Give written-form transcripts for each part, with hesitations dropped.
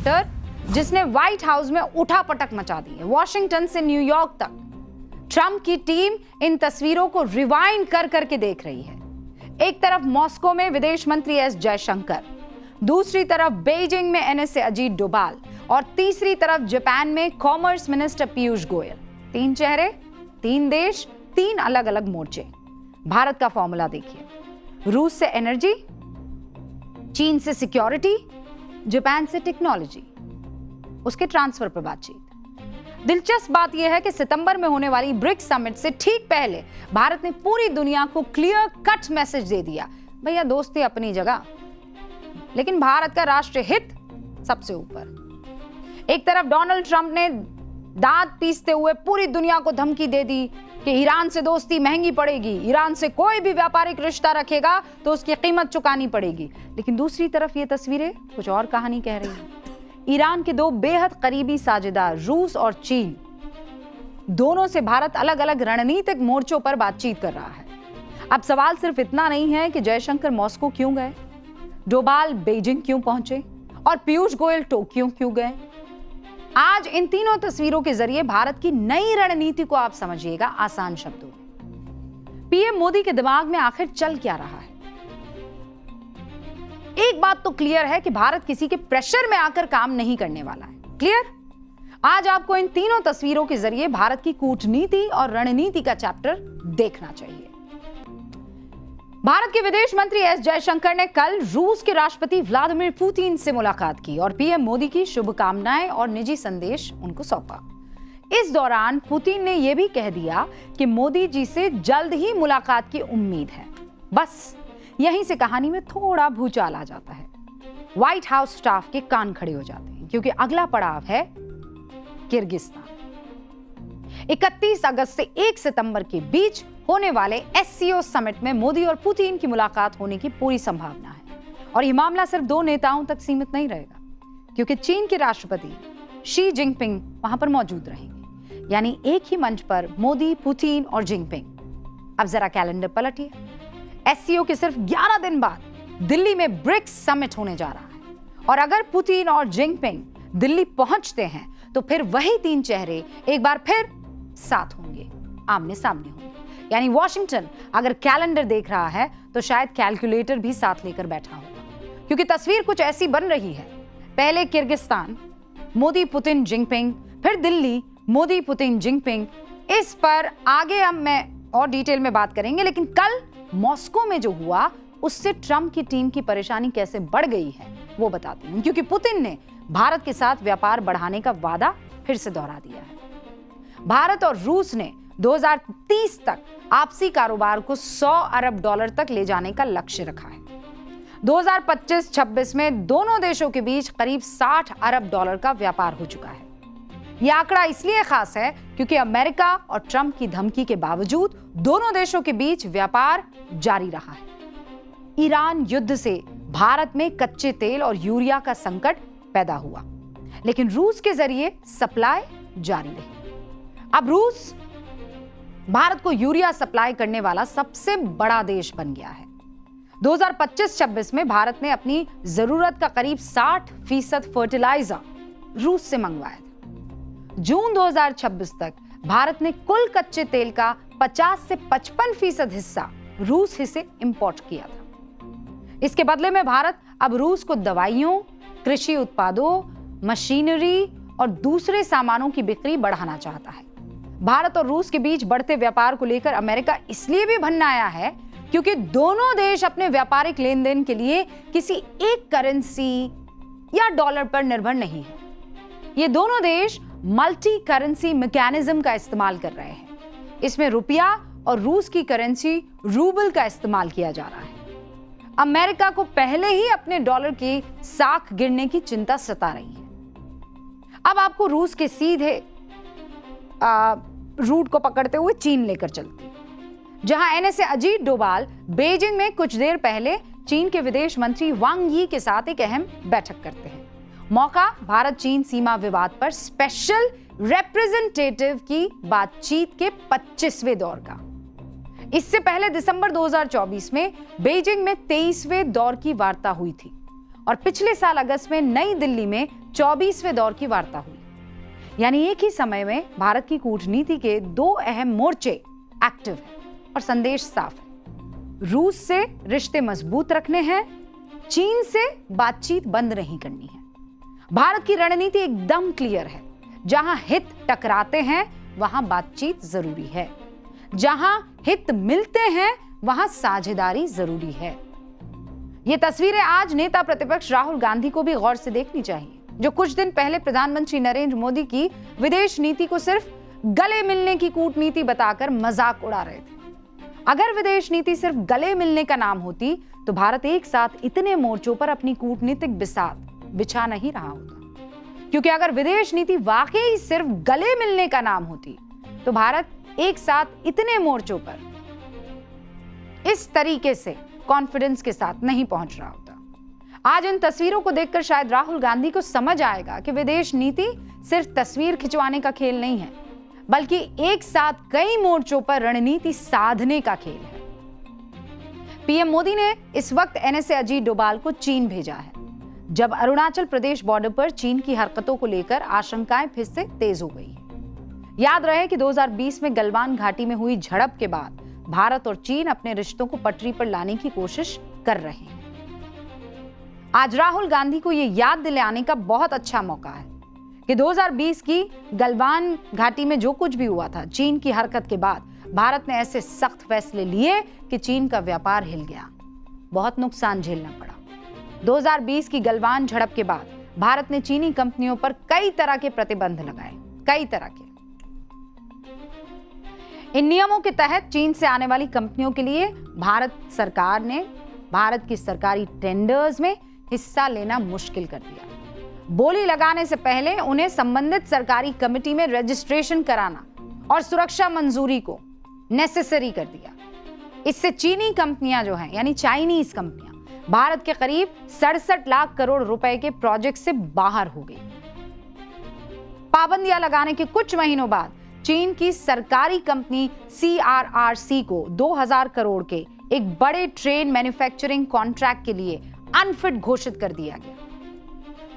Chapter जिसने white house में उठापटक मचा दी है। वॉशिंगटन से न्यूयॉर्क तक ट्रंप की टीम इन तस्वीरों को रिवाइंड कर करके देख रही है। एक तरफ मॉस्को में विदेश मंत्री एस जयशंकर, दूसरी तरफ बीजिंग में एनएसए अजीत डोभाल और तीसरी तरफ जापान में कॉमर्स मिनिस्टर पीयूष गोयल। 3 चेहरे, 3 देश, 3 अलग अलग मोर्चे। भारत का फॉर्मूला देखिए, रूस से एनर्जी, चीन से सिक्योरिटी, जापान से टेक्नोलॉजी, उसके ट्रांसफर पर बातचीत। दिलचस्प बात यह है कि सितंबर में होने वाली ब्रिक्स समिट से ठीक पहले भारत ने पूरी दुनिया को क्लियर कट मैसेज दे दिया, भैया दोस्ती अपनी जगह, लेकिन भारत का राष्ट्रीय हित सबसे ऊपर। एक तरफ डोनाल्ड ट्रंप ने दांत पीसते हुए पूरी दुनिया को धमकी दे दी कि ईरान से दोस्ती महंगी पड़ेगी, ईरान से कोई भी व्यापारिक रिश्ता रखेगा तो उसकी कीमत चुकानी पड़ेगी। लेकिन दूसरी तरफ ये तस्वीरें कुछ और कहानी कह रही हैं। ईरान के 2 बेहद करीबी साझेदार रूस और चीन, दोनों से भारत अलग अलग रणनीतिक मोर्चों पर बातचीत कर रहा है। अब सवाल सिर्फ इतना नहीं है कि जयशंकर मॉस्को क्यों गए, डोभाल बीजिंग क्यों पहुंचे और पीयूष गोयल टोक्यो क्यों गए। आज इन तीनों तस्वीरों के जरिए भारत की नई रणनीति को आप समझिएगा आसान शब्दों में। पीएम मोदी के दिमाग में आखिर चल क्या रहा है? एक बात तो क्लियर है कि भारत किसी के प्रेशर में आकर काम नहीं करने वाला है। क्लियर? आज आपको इन तीनों तस्वीरों के जरिए भारत की कूटनीति और रणनीति का चैप्टर देखना चाहिए। भारत के विदेश मंत्री एस जयशंकर ने कल रूस के राष्ट्रपति व्लादिमीर पुतिन से मुलाकात की और पीएम मोदी की शुभकामनाएं और निजी संदेश उनको सौंपा। इस दौरान पुतिन ने यह भी कह दिया कि मोदी जी से जल्द ही मुलाकात की उम्मीद है। बस यहीं से कहानी में थोड़ा भूचाल आ जाता है। व्हाइट हाउस स्टाफ के कान खड़े हो जाते हैं क्योंकि अगला पड़ाव है किर्गिस्तान। 31 अगस्त से 1 सितंबर के बीच होने वाले एससीओ समिट में मोदी और पुतिन की मुलाकात होने की पूरी संभावना है। और यह मामला सिर्फ 2 नेताओं तक सीमित नहीं रहेगा, क्योंकि चीन के राष्ट्रपति शी जिनपिंग वहां पर मौजूद रहेंगे। यानी एक ही मंच पर मोदी, पुतिन और जिनपिंग। अब जरा कैलेंडर पलटिए। एससीओ के सिर्फ 11 दिन बाद दिल्ली में ब्रिक्स समिट होने जा रहा है, और अगर पुतिन और जिनपिंग दिल्ली पहुंचते हैं तो फिर वही 3 चेहरे एक बार फिर साथ होंगे, आमने सामने होंगे। यानी वॉशिंगटन अगर कैलेंडर देख रहा है तो शायद कैलकुलेटर भी साथ लेकर बैठा होगा, क्योंकि तस्वीर कुछ ऐसी बन रही है। पहले किर्गिस्तान, मोदी, पुतिन, जिनपिंग, फिर दिल्ली, मोदी, पुतिन, जिनपिंग। इस पर आगे हम मैं और डिटेल में बात करेंगे, लेकिन कल मॉस्को में जो हुआ उससे ट्रंप की टीम की परेशानी कैसे बढ़ गई है वो बताती हूं, क्योंकि पुतिन ने भारत के साथ व्यापार बढ़ाने का वादा फिर से दोहरा दिया है। भारत और रूस ने 2030 तक आपसी कारोबार को $100 अरब तक ले जाने का लक्ष्य रखा है। 2025-26 में दोनों देशों के बीच करीब $60 अरब का व्यापार हो चुका है। यह आंकड़ा इसलिए खास है क्योंकि अमेरिका और ट्रंप की धमकी के बावजूद दोनों देशों के बीच व्यापार जारी रहा है। ईरान युद्ध से भारत में कच्चे तेल और यूरिया का संकट पैदा हुआ, लेकिन रूस के जरिए सप्लाई जारी रही। अब रूस भारत को यूरिया सप्लाई करने वाला सबसे बड़ा देश बन गया है। 2025-26 में भारत ने अपनी जरूरत का करीब 60% फर्टिलाइजर रूस से मंगवाया था। जून 2026 तक भारत ने कुल कच्चे तेल का 50 से 55% हिस्सा रूस ही से इंपोर्ट किया था। इसके बदले में भारत अब रूस को दवाइयों, कृषि उत्पादों, मशीनरी और दूसरे सामानों की बिक्री बढ़ाना चाहता है। भारत और रूस के बीच बढ़ते व्यापार को लेकर अमेरिका इसलिए भी भन्नाया है क्योंकि दोनों देश अपने व्यापारिक लेन देन के लिए किसी एक करेंसी या डॉलर पर निर्भर नहीं है। ये दोनों देश मल्टी करेंसी मैकेनिज्म का इस्तेमाल कर रहे हैं। इसमें रुपया और रूस की करेंसी रूबल का इस्तेमाल किया जा रहा है। अमेरिका को पहले ही अपने डॉलर की साख गिरने की चिंता सता रही है। अब आपको रूस के सीधे रूट को पकड़ते हुए चीन लेकर चलती, जहां एनएसए अजीत डोभाल बीजिंग में कुछ देर पहले चीन के विदेश मंत्री वांग यी के साथ एक अहम बैठक करते हैं। मौका भारत चीन सीमा विवाद पर स्पेशल रिप्रेजेंटेटिव की बातचीत के 25वें दौर का। इससे पहले दिसंबर 2024 में बीजिंग में 23वें दौर की वार्ता हुई थी। और पिछले साल अगस्त में नई दिल्ली में 24वें दौर की वार्ता हुई। यानी एक ही समय में भारत की कूटनीति के दो अहम मोर्चे एक्टिव हैं और संदेश साफ है। रूस से रिश्ते मजबूत रखने हैं, चीन से बातचीत बंद नहीं करनी है। भारत की रणनीति एकदम क्लियर है। जहां हित टकराते हैं वहां बातचीत जरूरी है, जहां हित मिलते हैं वहां साझेदारी जरूरी है। ये तस्वीरें आज नेता प्रतिपक्ष राहुल गांधी को भी गौर से देखनी चाहिए, जो कुछ दिन पहले प्रधानमंत्री नरेंद्र मोदी की विदेश नीति को सिर्फ गले मिलने की कूटनीति बताकर मजाक उड़ा रहे थे। अगर विदेश नीति सिर्फ गले मिलने का नाम होती तो भारत एक साथ इतने मोर्चों पर अपनी कूटनीतिक बिसात बिछा नहीं रहा होता। क्योंकि अगर विदेश नीति वाकई सिर्फ गले मिलने का नाम होती तो भारत एक साथ इतने मोर्चों पर इस तरीके से कॉन्फिडेंस के साथ नहीं पहुंच रहा होता। आज इन तस्वीरों को देखकर शायद राहुल गांधी को समझ आएगा कि विदेश नीति सिर्फ तस्वीर खिंचवाने का खेल नहीं है, बल्कि एक साथ कई मोर्चों पर रणनीति साधने का खेल है। पीएम मोदी ने इस वक्त एनएसए अजीत डोभाल को चीन भेजा है, जब अरुणाचल प्रदेश बॉर्डर पर चीन की हरकतों को लेकर आशंकाएं फिर से तेज हो गई है। याद रहे कि 2020 में गलवान घाटी में हुई झड़प के बाद भारत और चीन अपने रिश्तों को पटरी पर लाने की कोशिश कर रहे हैं। आज राहुल गांधी को यह याद दिलाने का बहुत अच्छा मौका है कि 2020 की गलवान घाटी में जो कुछ भी हुआ था, चीन की हरकत के बाद भारत ने ऐसे सख्त फैसले लिए कि चीन का व्यापार हिल गया, बहुत नुकसान झेलना पड़ा। 2020 की गलवान झड़प के बाद भारत ने चीनी कंपनियों पर कई तरह के प्रतिबंध लगाए, कई तरह के। इन नियमों के तहत चीन से आने वाली कंपनियों के लिए भारत सरकार ने भारत की सरकारी टेंडर्स में हिस्सा लेना मुश्किल कर दिया। बोली लगाने से पहले उन्हें संबंधित सरकारी कमेटी में रजिस्ट्रेशन कराना और सुरक्षा मंजूरी को नेसेसरी कर दिया। इससे चीनी कंपनियां जो हैं, यानी चाइनीज कंपनियां, भारत के करीब 67 लाख करोड़ रुपए के प्रोजेक्ट से बाहर हो गई। पाबंदियां लगाने के कुछ महीनों बाद चीन की सरकारी कंपनी CRRC को 2000 करोड़ के एक बड़े ट्रेन मैन्युफैक्चरिंग कॉन्ट्रैक्ट के लिए अनफिट घोषित कर दिया गया।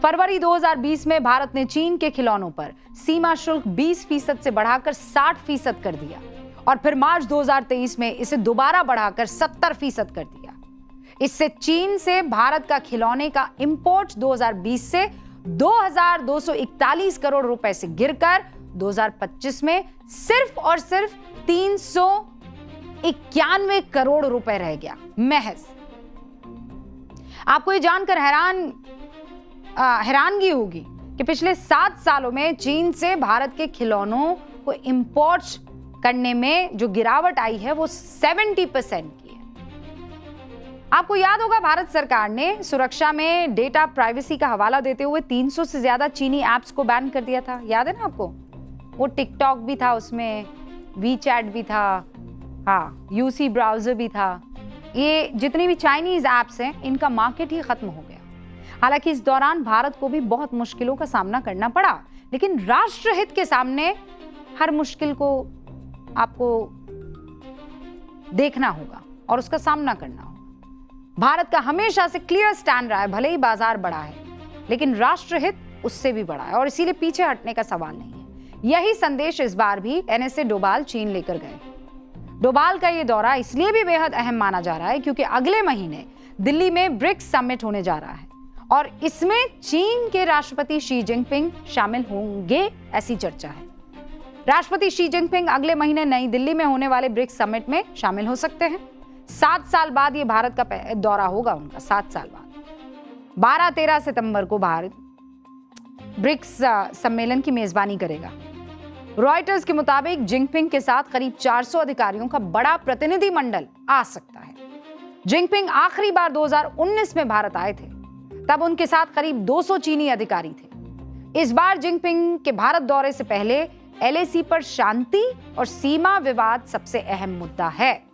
फरवरी 2020 में भारत ने चीन के खिलौनों पर सीमा शुल्क 20% से बढ़ाकर 60% कर दिया और फिर मार्च 2023 में इसे दोबारा बढ़ाकर 70% कर दिया। इससे चीन से भारत का खिलौने का इंपोर्ट 2020 से 2241 करोड़ रुपए से गिरकर 2025 में सिर्फ और सिर्फ 391 करोड़ रुपए रह गया महज। आपको ये जानकर हैरानगी होगी कि पिछले 7 सालों में चीन से भारत के खिलौनों को इंपोर्ट करने में जो गिरावट आई है वो 70% की है। आपको याद होगा भारत सरकार ने सुरक्षा में डेटा प्राइवेसी का हवाला देते हुए 300 से ज्यादा चीनी ऐप्स को बैन कर दिया था। याद है ना आपको? वो टिकटॉक भी था, उसमें वीचैट भी था, हाँ, यूसी ब्राउजर भी था। ये जितनी भी चाइनीज ऐप्स हैं इनका मार्केट ही खत्म हो गया। हालांकि इस दौरान भारत को भी बहुत मुश्किलों का सामना करना पड़ा, लेकिन राष्ट्रहित के सामने हर मुश्किल को आपको देखना होगा और उसका सामना करना होगा। भारत का हमेशा से क्लियर स्टैंड रहा है, भले ही बाजार बड़ा है लेकिन राष्ट्रहित उससे भी बड़ा है और इसीलिए पीछे हटने का सवाल नहीं है। यही संदेश इस बार भी एनएसए डोभाल चीन लेकर गए। डोभाल का ये दौरा इसलिए भी बेहद अहम माना जा रहा है क्योंकि अगले महीने दिल्ली में ब्रिक्स समिट होने जा रहा है और इसमें चीन के राष्ट्रपति शी जिनपिंग शामिल होंगे, ऐसी चर्चा है। राष्ट्रपति शी जिनपिंग अगले महीने नई दिल्ली में होने वाले ब्रिक्स समिट में शामिल हो सकते हैं। 7 साल बाद ये भारत का दौरा होगा उनका, 7 साल बाद। 12-13 सितंबर को भारत ब्रिक्स सम्मेलन की मेजबानी करेगा। रॉयटर्स के मुताबिक जिनपिंग के साथ करीब 400 अधिकारियों का बड़ा प्रतिनिधि मंडल आ सकता है। जिनपिंग आखिरी बार 2019 में भारत आए थे, तब उनके साथ करीब 200 चीनी अधिकारी थे। इस बार जिनपिंग के भारत दौरे से पहले LAC पर शांति और सीमा विवाद सबसे अहम मुद्दा है।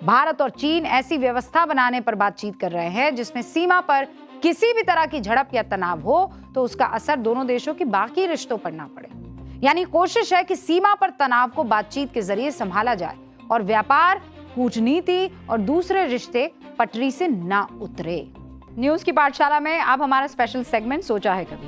भारत और चीन ऐसी व्यवस्था बनाने पर बातचीत कर रहे हैं जिसमें सीमा पर किसी भी तरह की झड़प या तनाव हो तो उसका असर दोनों देशों के बाकी रिश्तों पर ना पड़े। यानी कोशिश है कि सीमा पर तनाव को बातचीत के जरिए संभाला जाए और व्यापार, कूटनीति और दूसरे रिश्ते पटरी से ना उतरे। न्यूज की पाठशाला में अब हमारा स्पेशल सेगमेंट सोचा है कभी।